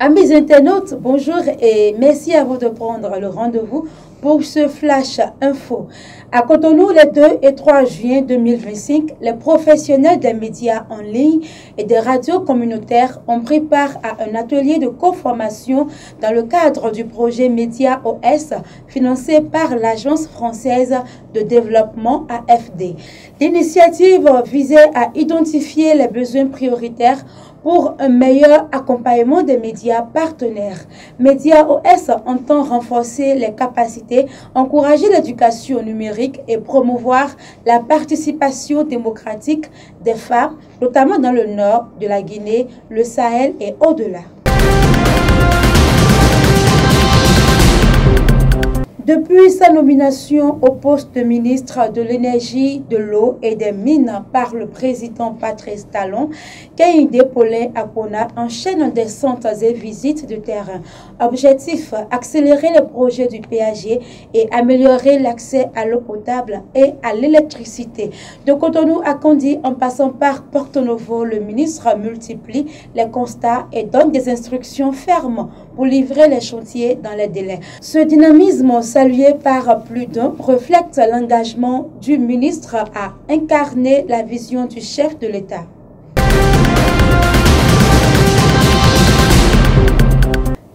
Amis internautes, bonjour et merci à vous de prendre le rendez-vous pour ce Flash Info. À Cotonou, les 2 et 3 juin 2025, les professionnels des médias en ligne et des radios communautaires ont pris part à un atelier de co-formation dans le cadre du projet Média OS financé par l'Agence française de développement AFD. L'initiative visait à identifier les besoins prioritaires pour un meilleur accompagnement des médias partenaires. Média OS entend renforcer les capacités, encourager l'éducation numérique et promouvoir la participation démocratique des femmes, notamment dans le nord de la Guinée, le Sahel et au-delà. Depuis sa nomination au poste de ministre de l'Énergie, de l'Eau et des Mines par le président Patrice Talon, Kehinde Paulin Akpona enchaîne descentes et visites de terrain. Objectif, accélérer les projets du PAG et améliorer l'accès à l'eau potable et à l'électricité. De Cotonou à Kondi, en passant par Porto Novo, le ministre multiplie les constats et donne des instructions fermes pour livrer les chantiers dans les délais. Ce dynamisme, salué par plus d'un, reflète l'engagement du ministre à incarner la vision du chef de l'État.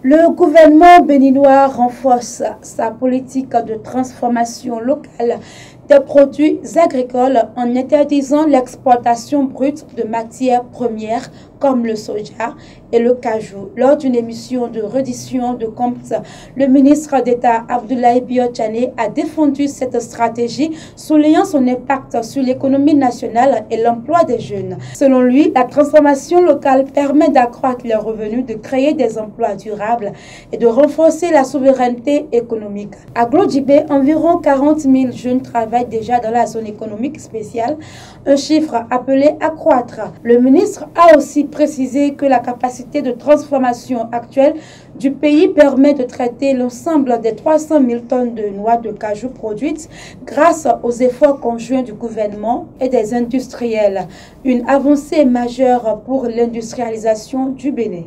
Le gouvernement béninois renforce sa politique de transformation locale des produits agricoles en interdisant l'exportation brute de matières premières comme le soja et le cajou. Lors d'une émission de reddition de comptes, le ministre d'État Abdoulaye Biotchane a défendu cette stratégie, soulignant son impact sur l'économie nationale et l'emploi des jeunes. Selon lui, la transformation locale permet d'accroître les revenus, de créer des emplois durables et de renforcer la souveraineté économique. À Glodjibé, environ 40 000 jeunes travaillent déjà dans la zone économique spéciale, un chiffre appelé à croître. Le ministre a aussi précisé que la capacité de transformation actuelle du pays permet de traiter l'ensemble des 300 000 tonnes de noix de cajou produites grâce aux efforts conjoints du gouvernement et des industriels. Une avancée majeure pour l'industrialisation du Bénin.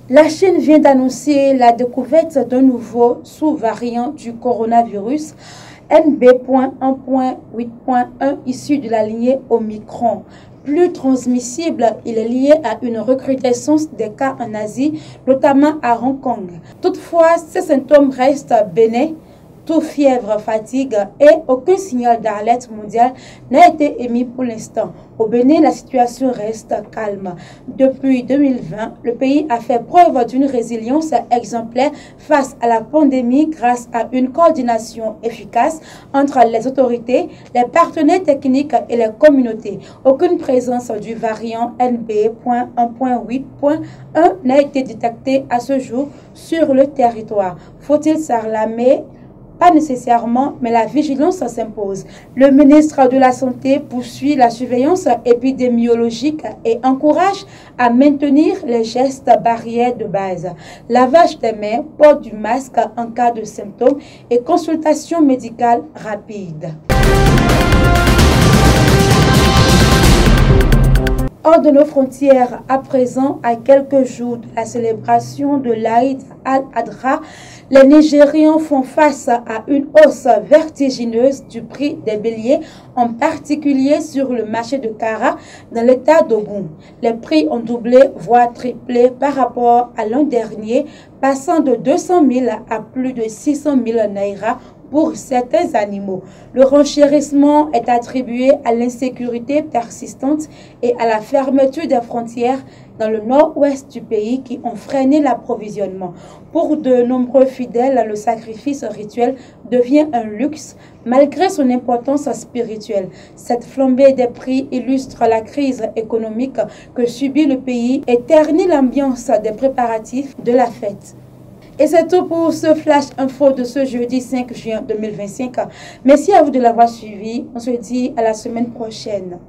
La Chine vient d'annoncer la découverte d'un nouveau sous-variant du coronavirus, NB.1.8.1, issu de la lignée Omicron. Plus transmissible, il est lié à une recrudescence des cas en Asie, notamment à Hong Kong. Toutefois, ces symptômes restent bénins. Tout fièvre, fatigue et aucun signal d'alerte mondiale n'a été émis pour l'instant. Au Bénin, la situation reste calme. Depuis 2020, le pays a fait preuve d'une résilience exemplaire face à la pandémie grâce à une coordination efficace entre les autorités, les partenaires techniques et les communautés. Aucune présence du variant NB.1.8.1 n'a été détectée à ce jour sur le territoire. Faut-il s'alarmer? Pas nécessairement, mais la vigilance s'impose. Le ministre de la Santé poursuit la surveillance épidémiologique et encourage à maintenir les gestes barrières de base. Lavage des mains, port du masque en cas de symptômes et consultation médicale rapide. Hors de nos frontières, à présent, à quelques jours de la célébration de l'Aïd al-Adha, les Nigérians font face à une hausse vertigineuse du prix des béliers, en particulier sur le marché de Kara dans l'état d'Ogun. Les prix ont doublé, voire triplé par rapport à l'an dernier, passant de 200 000 à plus de 600 000 naira pour certains animaux. Le renchérissement est attribué à l'insécurité persistante et à la fermeture des frontières dans le nord-ouest du pays qui ont freiné l'approvisionnement. Pour de nombreux fidèles, le sacrifice rituel devient un luxe malgré son importance spirituelle. Cette flambée des prix illustre la crise économique que subit le pays et ternit l'ambiance des préparatifs de la fête. Et c'est tout pour ce Flash Info de ce jeudi 5 juin 2025. Merci à vous de l'avoir suivi. On se dit à la semaine prochaine.